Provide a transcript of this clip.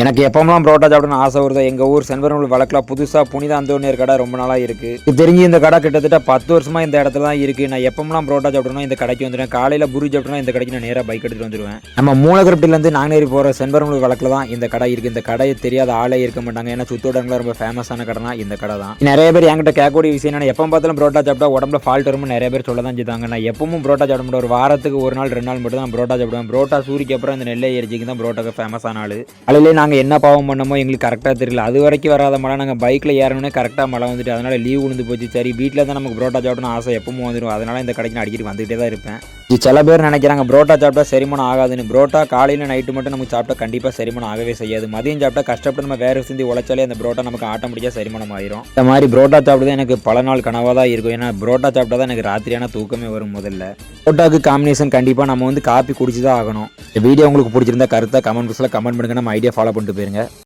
எனக்கு எப்போமெல்லாம் புரோட்டா சாப்பிடணும்னு ஆசை வருதோ எங்கள் ஊர் செண்பகனூர் வழக்கில் புதுசாக புனித அந்தோனியர் கடை ரொம்ப நாளாக இருக்குது. இது தெரிஞ்சு இந்த கடை கிட்டத்தட்ட 10 வருஷமாக இந்த இடத்துல தான் இருக்குது. நான் எப்போமெல்லாம் புரோட்டா சாப்பிடணும் இந்த கடைக்கு வந்துடுவேன். காலையில் பூரி சாப்பிட்டோன்னா இந்த கடைக்கு நான் நேராக பைக் எடுத்துகிட்டு வந்துடுவேன். நம்ம மூலகரப்பிலேருந்து நாங்குநேரி போகிற செண்பகனூர் வழக்கில் தான் இந்த கடை இருக்குது. இந்த கடையை தெரியாத ஆளே இருக்க மாட்டாங்க. ஏன்னா சுத்தோடங்களா ரொம்ப ஃபேமஸான கடைனா இந்த கடை தான். நிறைய பேர் என்கிட்ட கேட்கக்கூடிய விஷயம் என்ன, எப்போ பார்த்தாலும் புரோட்டா சாப்பிட்டா உடம்புல ஃபால்ட் வரும்னு நிறைய பேர் சொல்ல தான் செய்தாங்க. நான் எப்பவும் புரோட்டா சாப்பிட முடியும். ஒரு வாரத்துக்கு ஒரு நாள் 2 நாள் மட்டும் தான் புரோட்டா சாப்பிடுவேன். புரோட்டா சூரிக்கு அப்புறம் இந்த நெல்லை எரிச்சிக்கு தான் புரோட்டாக்கு ஃபேமஸான ஆள். அதிலே நாங்கள் என்ன பாவம் பண்ணோமோ எங்களுக்கு கரெக்டாக தெரியல. அது வரைக்கும் வராத மழை நாங்கள் பைக்கில் ஏறணுன்னே கரெக்டாக மழை வந்துட்டு அதனால் லீவ் விழுந்து போச்சு. சரி வீட்டில் தான் நமக்கு புரோட்டா சாப்பிடணும் ஆசை எப்பவும் வந்துடும். அதனால் இந்த கடைக்கு நான் அடிக்கடி வந்துகிட்டே தான் இருப்பேன். சில பேர் நினைக்கிறாங்க புரோட்டா சாப்பிட்டா செரிமானம் ஆகாதுன்னு. புரோட்டா காலையில் நைட்டு மட்டும் நமக்கு சாப்பிட்டா கண்டிப்பாக செரிமானம் ஆகவே செய்யாது. மதியம் சாப்பிட்டா கஷ்டப்பட்டு நம்ம வேறு சிந்தி உழைச்சாலே அந்த புரோட்டா நமக்கு ஆட்டோமேட்டிக்காக செரிமானம் ஆயிரும். இந்த மாதிரி புரோட்டா சாப்பிட்டு எனக்கு பல நாள் கனவாக தான் இருக்கும். ஏன்னா புரோட்டா சாப்பிட்டா தான் எனக்கு ராத்திரியான தூக்கமே வரும். முதல்ல புரோட்டாக்கு காம்பினேஷன் கண்டிப்பாக நம்ம வந்து காப்பி குடிச்சு தான் ஆகணும். இந்த வீடியோ உங்களுக்கு பிடிச்சிருந்தா கருத்தை கமெண்ட் பாக்ஸில் கமெண்ட் பண்ணுங்க. நம்ம ஐடியா ஃபாலோ பண்ணிட்டு போயிருங்க.